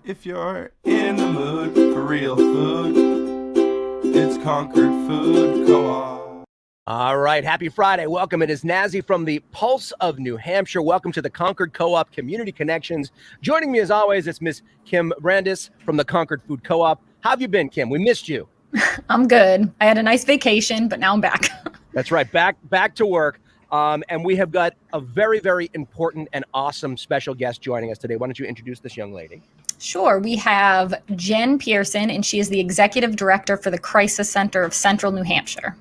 If you're in the mood for real food, it's Concord Food Co-op. All right, happy Friday. Welcome. It is Nazzy from the Pulse of New Hampshire. Welcome to the Concord Co-op Community Connections. Joining me as always, it's Miss Kim Brandis from the Concord Food Co-op. How have you been, Kim? We missed you. I'm good. I had a nice vacation, but now I'm back. That's right, back to work. And we have got a very, very important and awesome special guest joining us today. Why don't you introduce this young lady? Sure. We have Jen Pearson, and she is the Executive Director for the Crisis Center of Central New Hampshire.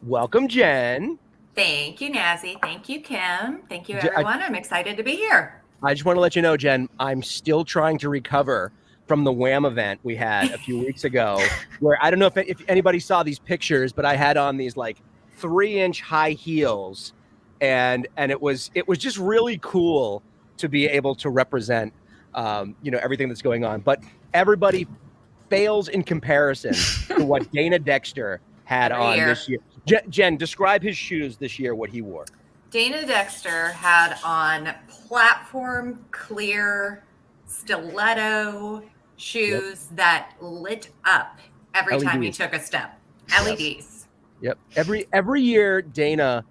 Welcome, Jen. Thank you, Nazzy. Thank you, Kim. Thank you, everyone. I'm excited to be here. I just want to let you know, Jen, I'm still trying to recover from the Wham event we had a few weeks ago, where I don't know if anybody saw these pictures, but I had on these like 3-inch high heels, and it was just really cool to be able to represent everything that's going on. But everybody fails in comparison to what Dana Dexter had on this year. Jen, describe his shoes this year, what he wore. Dana Dexter had on platform clear stiletto shoes that lit up every LEDs. time he took a step. LEDs. Yep. Every year, Dana,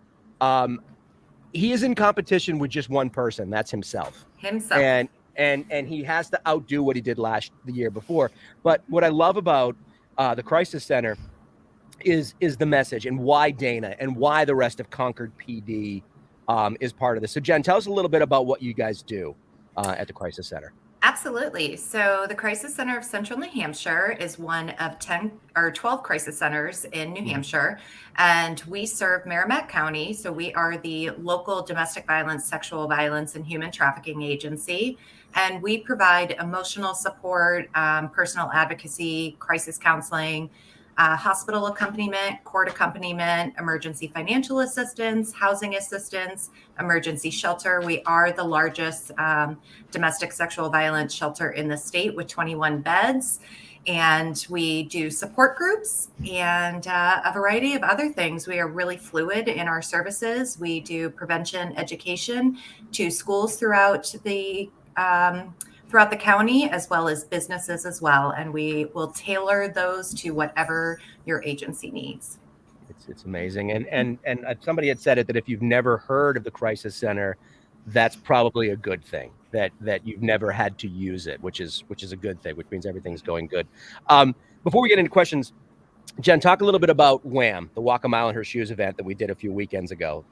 he is in competition with just one person. That's himself. And he has to outdo what he did the year before. But what I love about the Crisis Center is the message, and why Dana and why the rest of Concord PD is part of this. So Jen, tell us a little bit about what you guys do at the Crisis Center. Absolutely. So the Crisis Center of Central New Hampshire is one of 10 or 12 crisis centers in New Hampshire, and we serve Merrimack County. So we are the local domestic violence, sexual violence, and human trafficking agency. And we provide emotional support, personal advocacy, crisis counseling, hospital accompaniment, court accompaniment, emergency financial assistance, housing assistance, emergency shelter. We are the largest domestic sexual violence shelter in the state with 21 beds. And we do support groups and a variety of other things. We are really fluid in our services. We do prevention education to schools throughout the county, as well as businesses as well. And we will tailor those to whatever your agency needs. It's amazing. And somebody had said it, that if you've never heard of the Crisis Center, that's probably a good thing, that you've never had to use it, which is a good thing, which means everything's going good. Before we get into questions, Jen, talk a little bit about Wham, the Walk a Mile in Her Shoes event that we did a few weeks ago.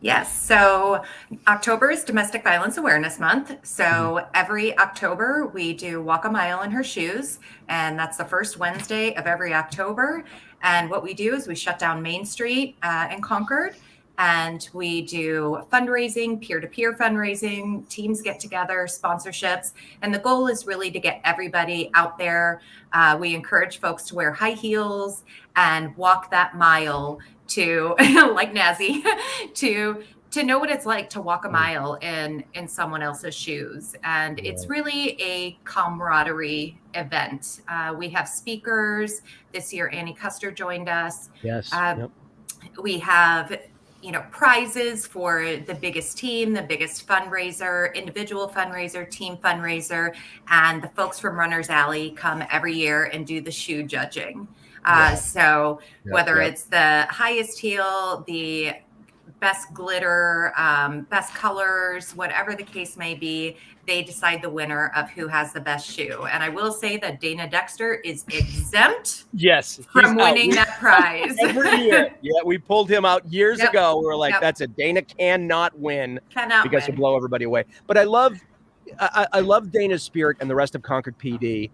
Yes. So October is Domestic Violence Awareness Month. So every October we do Walk a Mile in Her Shoes, and that's the first Wednesday of every October. And what we do is we shut down Main Street in Concord, and we do fundraising, peer-to-peer fundraising, teams get together, sponsorships. And the goal is really to get everybody out there. We encourage folks to wear high heels and walk that mile to, like Nazzy, to know what it's like to walk a mile in someone else's shoes. And it's really a camaraderie event. We have speakers. This year, Annie Custer joined us. Yes. We have prizes for the biggest team, the biggest fundraiser, individual fundraiser, team fundraiser, and the folks from Runner's Alley come every year and do the shoe judging. So whether it's the highest heel, the best glitter, best colors, whatever the case may be, they decide the winner of who has the best shoe. And I will say that Dana Dexter is exempt from winning that prize. Every year. Yeah, we pulled him out years ago. We were like, that's it. Dana cannot win because he'll blow everybody away. But I love Dana's spirit and the rest of Concord PD.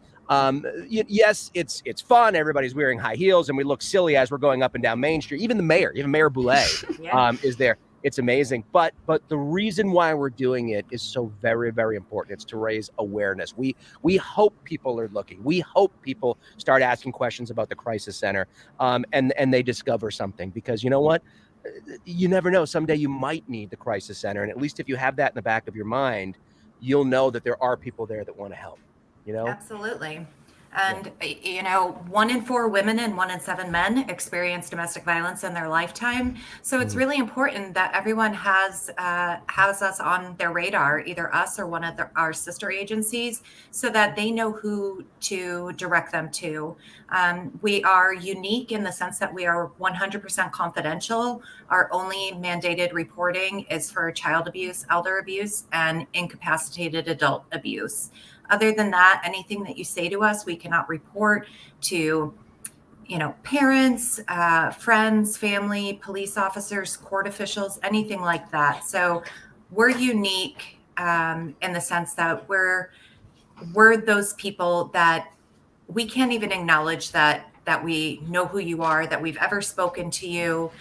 Yes, it's fun. Everybody's wearing high heels and we look silly as we're going up and down Main Street. Even Mayor Boulay is there. It's amazing. But the reason why we're doing it is so very, very important. It's to raise awareness. We hope people are looking. We hope people start asking questions about the Crisis Center and they discover something, because you know what? You never know. Someday you might need the Crisis Center. And at least if you have that in the back of your mind, you'll know that there are people there that want to help. Absolutely. And, you know, 1 in 4 women and 1 in 7 men experience domestic violence in their lifetime. So it's really important that everyone has us on their radar, either us or one of our sister agencies, so that they know who to direct them to. We are unique in the sense that we are 100% confidential. Our only mandated reporting is for child abuse, elder abuse, and incapacitated adult abuse. Other than that, anything that you say to us, we cannot report to, you know, parents, friends, family, police officers, court officials, anything like that. So we're unique in the sense that we're those people that we can't even acknowledge that we know who you are, that we've ever spoken to you.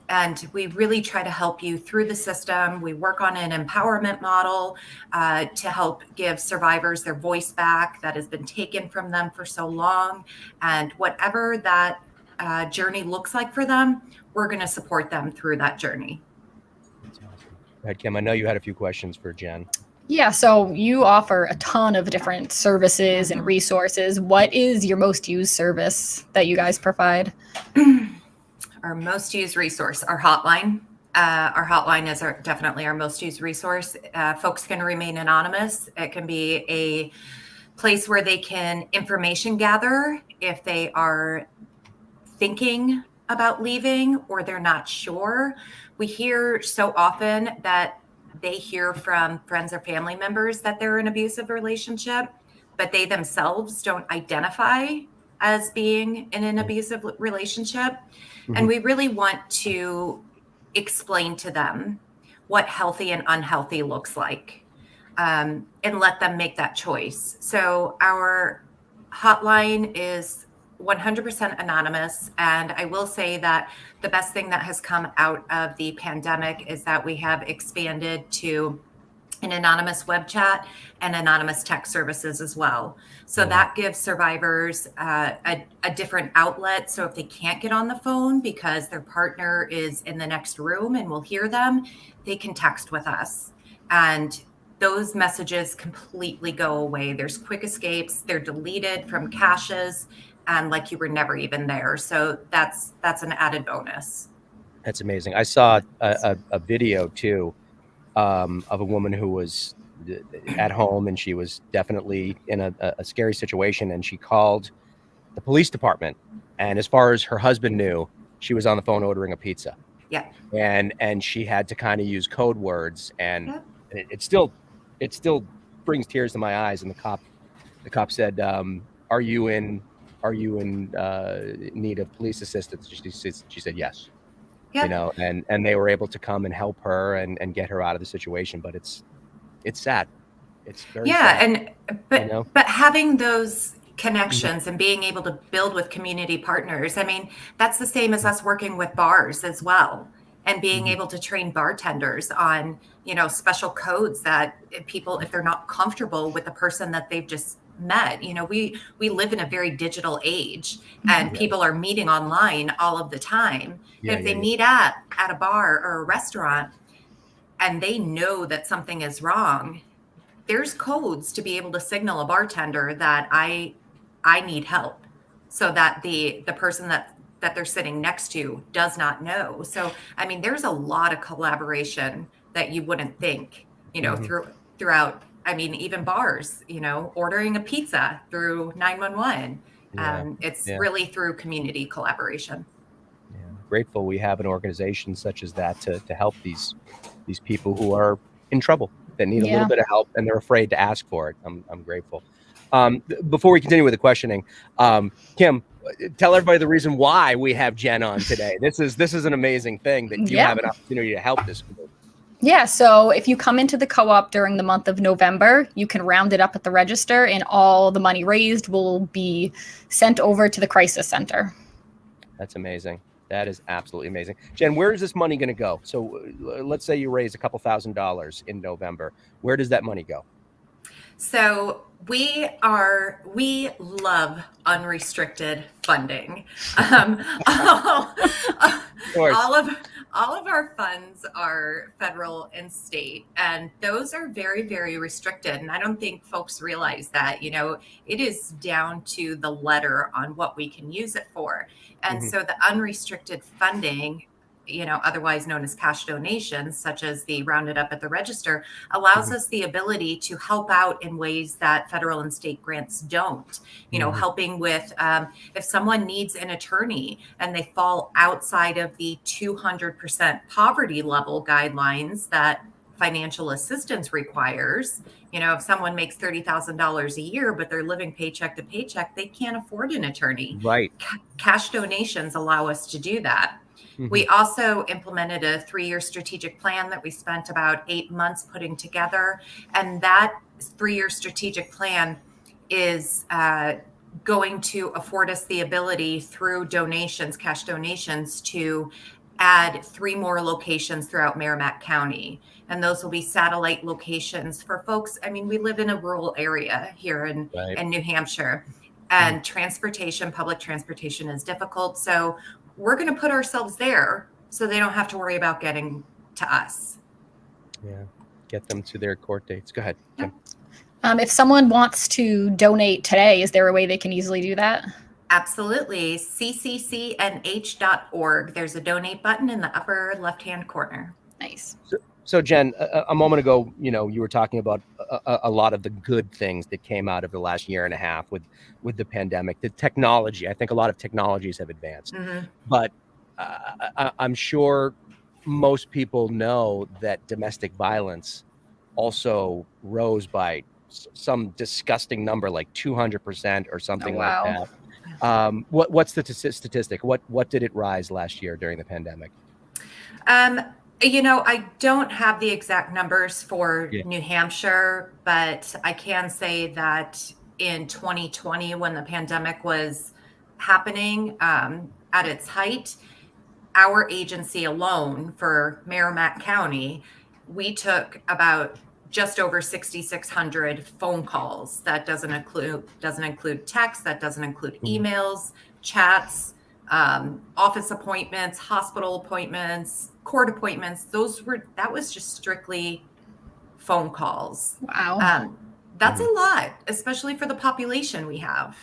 And we really try to help you through the system. We work on an empowerment model to help give survivors their voice back that has been taken from them for so long. And whatever that journey looks like for them, we're going to support them through that journey. That's awesome. Go ahead, Kim. I know you had a few questions for Jen. Yeah, so you offer a ton of different services and resources. What is your most used service that you guys provide? Our most used resource, our hotline. Our hotline is definitely our most used resource. Folks can remain anonymous. It can be a place where they can information gather if they are thinking about leaving or they're not sure. We hear so often that they hear from friends or family members that they're in an abusive relationship, but they themselves don't identify as being in an abusive relationship. And we really want to explain to them what healthy and unhealthy looks like, and let them make that choice. So our hotline is 100% anonymous. And I will say that the best thing that has come out of the pandemic is that we have expanded to an anonymous web chat and anonymous text services as well. So that gives survivors a different outlet. So if they can't get on the phone because their partner is in the next room and will hear them, they can text with us. And those messages completely go away. There's quick escapes. They're deleted from caches and like you were never even there. So that's an added bonus. That's amazing. I saw a video too of a woman who was at home and she was definitely in a scary situation, and she called the police department. And as far as her husband knew, she was on the phone ordering a pizza. Yeah. And she had to kind of use code words, and it still brings tears to my eyes. And the cop said, "Are you in need of police assistance?" She said yes. Yep. You know, and they were able to come and help her and get her out of the situation. But it's sad. It's very sad. But having those connections and being able to build with community partners, I mean, that's the same as us working with bars as well, and being able to train bartenders on, you know, special codes that people, if they're not comfortable with the person that they've just met, you know, we live in a very digital age, and people are meeting online all of the time. If they meet at a bar or a restaurant and they know that something is wrong, there's codes to be able to signal a bartender that I need help, so that the person that they're sitting next to does not know. So, I mean, there's a lot of collaboration that you wouldn't think, you know, throughout. I mean, even bars, you know, ordering a pizza through 911. It's really through community collaboration. Yeah. Grateful we have an organization such as that to help these people who are in trouble, that need a little bit of help, and they're afraid to ask for it. I'm grateful. Before we continue with the questioning, Kim, tell everybody the reason why we have Jen on today. This is an amazing thing that you have an opportunity to help this group. Yeah, so if you come into the co-op during the month of November, you can round it up at the register, and all the money raised will be sent over to the crisis center. That's amazing. That is absolutely amazing. Jen, where is this money going to go? So let's say you raise a couple $1,000s in November. Where does that money go? So we love unrestricted funding. All All of our funds are federal and state, and those are very, very restricted. And I don't think folks realize that, it is down to the letter on what we can use it for. And so the unrestricted funding, otherwise known as cash donations, such as the rounded up at the register, allows us the ability to help out in ways that federal and state grants don't. Helping with if someone needs an attorney and they fall outside of the 200% poverty level guidelines that financial assistance requires. If someone makes $30,000 a year, but they're living paycheck to paycheck, they can't afford an attorney. Right. Cash donations allow us to do that. We also implemented a 3-year strategic plan that we spent about 8 months putting together. And that 3-year strategic plan is going to afford us the ability through donations, cash donations, to add 3 more locations throughout Merrimack County. And those will be satellite locations for folks. I mean, we live in a rural area here in New Hampshire, and public transportation is difficult. So we're going to put ourselves there so they don't have to worry about getting to us. Yeah. Get them to their court dates. Go ahead, Kim. If someone wants to donate today, is there a way they can easily do that? Absolutely. cccnh.org. There's a donate button in the upper left-hand corner. Nice. So Jen, a moment ago, you were talking about a lot of the good things that came out of the last year and a half with the pandemic, the technology. I think a lot of technologies have advanced, but I'm sure most people know that domestic violence also rose by some disgusting number, like 200% or something like that. What's the statistic? What did it rise last year during the pandemic? I don't have the exact numbers for New Hampshire, but I can say that in 2020, when the pandemic was happening at its height, our agency alone for Merrimack County, we took about just over 6,600 phone calls. That doesn't include text, that doesn't include emails, chats, office appointments, hospital appointments, court appointments. That was just strictly phone calls. Wow. That's a lot, especially for the population we have.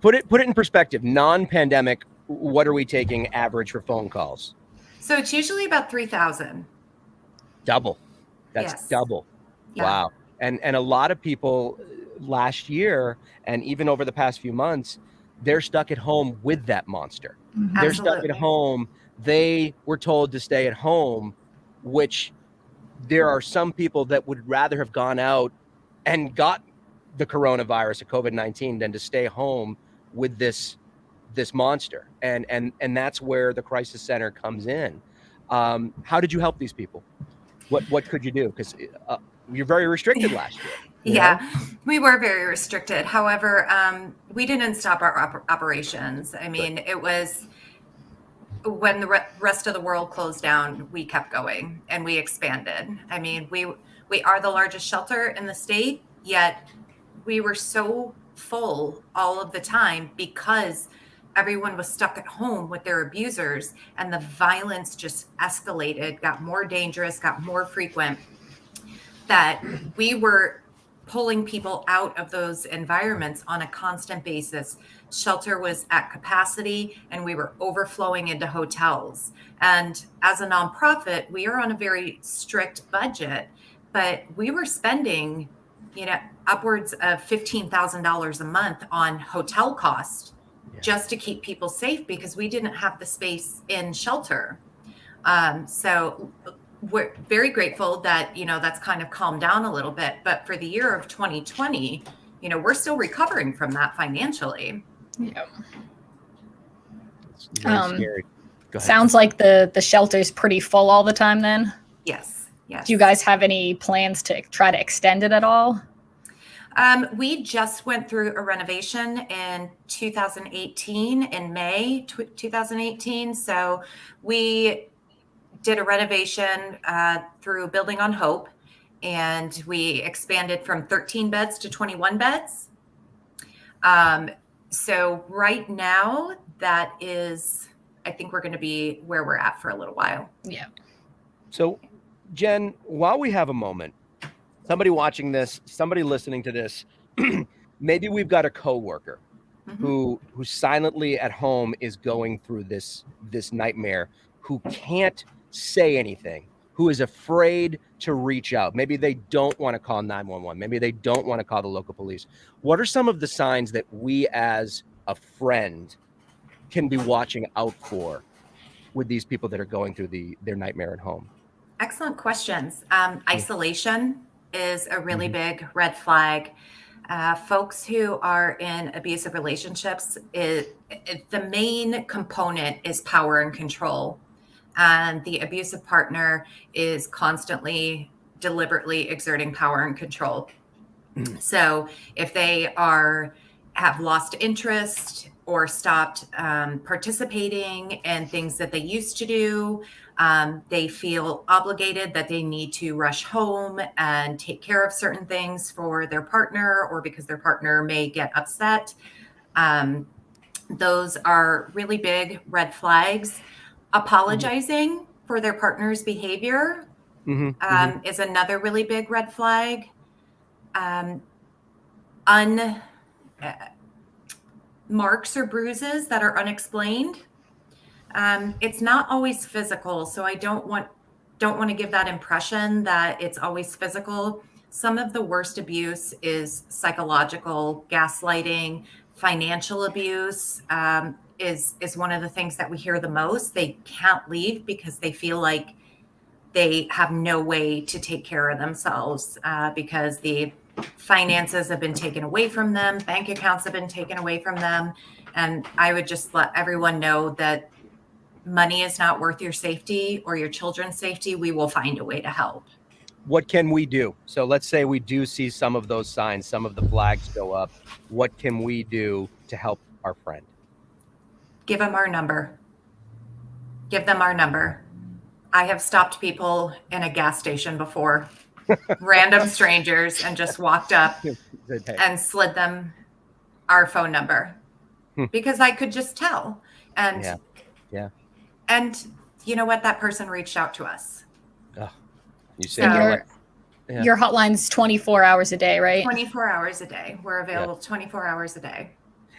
Put it in perspective. Non-pandemic, what are we taking average for phone calls? So it's usually about 3,000. Double. That's double. Yeah. Wow. And a lot of people last year and even over the past few months, they're stuck at home with that monster. They're stuck at home. They were told to stay at home, which there are some people that would rather have gone out and got the coronavirus or COVID-19 than to stay home with this monster. And that's where the crisis center comes in. How did you help these people? What could you do? Because you're very restricted last year. Yeah, we were very restricted. However, we didn't stop our operations. I mean, it was when the rest of the world closed down, we kept going and we expanded. I mean, we are the largest shelter in the state, yet we were so full all of the time because everyone was stuck at home with their abusers, and the violence just escalated, got more dangerous, got more frequent, that we were pulling people out of those environments on a constant basis. Shelter was at capacity and we were overflowing into hotels. And as a nonprofit, we are on a very strict budget, but we were spending, upwards of $15,000 a month on hotel costs just to keep people safe because we didn't have the space in shelter. So we're very grateful that, that's kind of calmed down a little bit. But for the year of 2020, we're still recovering from that financially. Yeah. It's very scary. Go ahead. Sounds like the shelter's pretty full all the time then? Yes. Do you guys have any plans to try to extend it at all? We just went through a renovation in 2018, in May 2018. So we did a renovation through Building on Hope, and we expanded from 13 beds to 21 beds. So right now, that is, I think we're going to be where we're at for a little while. Yeah. So, Jen, while we have a moment, somebody watching this, somebody listening to this, maybe we've got a coworker who silently at home is going through this nightmare, who can't say anything, who is afraid to reach out. Maybe they don't want to call 911. Maybe they don't want to call the local police. What are some of the signs that we as a friend can be watching out for with these people that are going through their nightmare at home? Excellent questions. Isolation is a really big red flag. Folks who are in abusive relationships, the main component is power and control. And the abusive partner is constantly, deliberately exerting power and control. So if they have lost interest or stopped participating in things that they used to do, they feel obligated that they need to rush home and take care of certain things for their partner, or because their partner may get upset. Those are really big red flags. Apologizing for their partner's behavior is another really big red flag. Marks or bruises that are unexplained. It's not always physical, so I don't want to give that impression that it's always physical. Some of the worst abuse is psychological, gaslighting, financial abuse is one of the things that we hear the most. They can't leave because they feel like they have no way to take care of themselves because the finances have been taken away from them, bank accounts have been taken away from them. And I would just let everyone know that money is not worth your safety or your children's safety. We will find a way to help. What can we do? So let's say we do see some of those signs, some of the flags go up. What can we do to help our friend? Give them our number. Give them our number. I have stopped people in a gas station before, random strangers, and just walked up and slid them our phone number because I could just tell. And and you know what? That person reached out to us. Oh, you say your hotline's 24 hours a day, right? 24 hours a day. We're available 24 hours a day.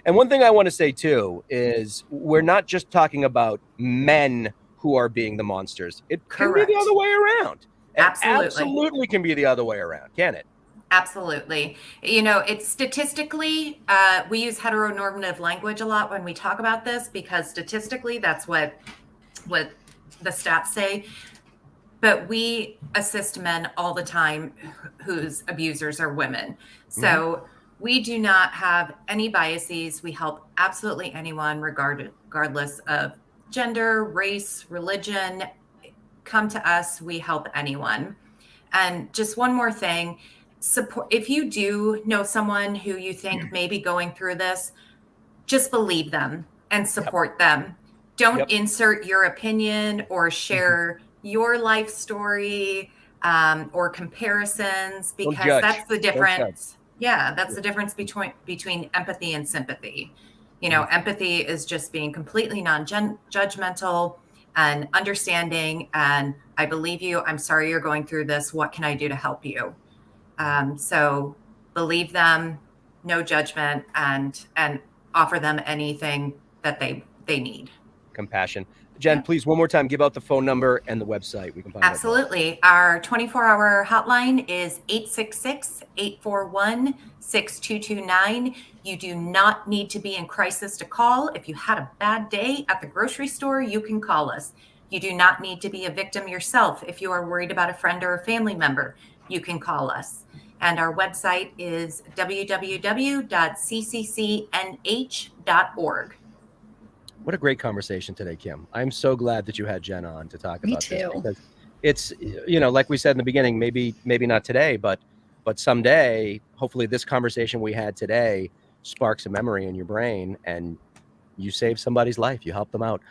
And one thing I want to say too is we're not just talking about men who are being the monsters. It can be the other way around. Absolutely. Absolutely can be the other way around, can it? Absolutely. You know, it's statistically, we use heteronormative language a lot when we talk about this because statistically that's what the stats say. But we assist men all the time whose abusers are women. So we do not have any biases. We help absolutely anyone regardless of gender, race, religion. Come to us. We help anyone. And just one more thing. Support. If you do know someone who you think may be going through this, just believe them and support them. Don't insert your opinion or share your life story or comparisons, because that's the difference. Yeah, that's the difference between empathy and sympathy. You know, empathy is just being completely non-judgmental and understanding. And I believe you. I'm sorry you're going through this. What can I do to help you? So believe them, no judgment, and offer them anything that they need. Compassion. Jen, please, one more time, give out the phone number and the website. We can find Absolutely. Our 24-hour hotline is 866-841-6229. You do not need to be in crisis to call. If you had a bad day at the grocery store, you can call us. You do not need to be a victim yourself. If you are worried about a friend or a family member, you can call us. And our website is www.cccnh.org. What a great conversation today, Kim. I'm so glad that you had Jen on to talk about this. Because it's, you know, like we said in the beginning, maybe not today, but someday, hopefully this conversation we had today sparks a memory in your brain and you save somebody's life. You help them out.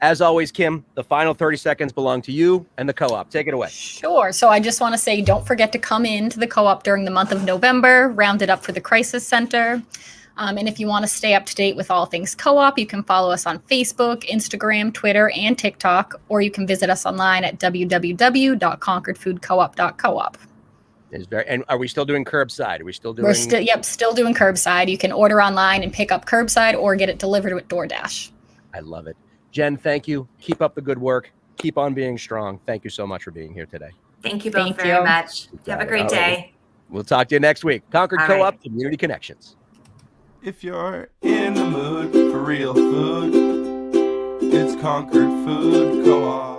As always, Kim, the final 30 seconds belong to you and the co-op. Take it away. Sure. So I just want to say, don't forget to come into the co-op during the month of November, round it up for the crisis center. And if you want to stay up to date with all things co-op, you can follow us on Facebook, Instagram, Twitter, and TikTok, or you can visit us online at www.concordfoodcoop.coop. And are we still doing curbside? Are we still doing? We're still doing curbside. You can order online and pick up curbside or get it delivered with DoorDash. I love it. Jen, thank you. Keep up the good work. Keep on being strong. Thank you so much for being here today. Thank you both very much. Have a great day. We'll talk to you next week. Concord Co-op Community Connections. If you're in the mood for real food, it's Concord Food Co-op.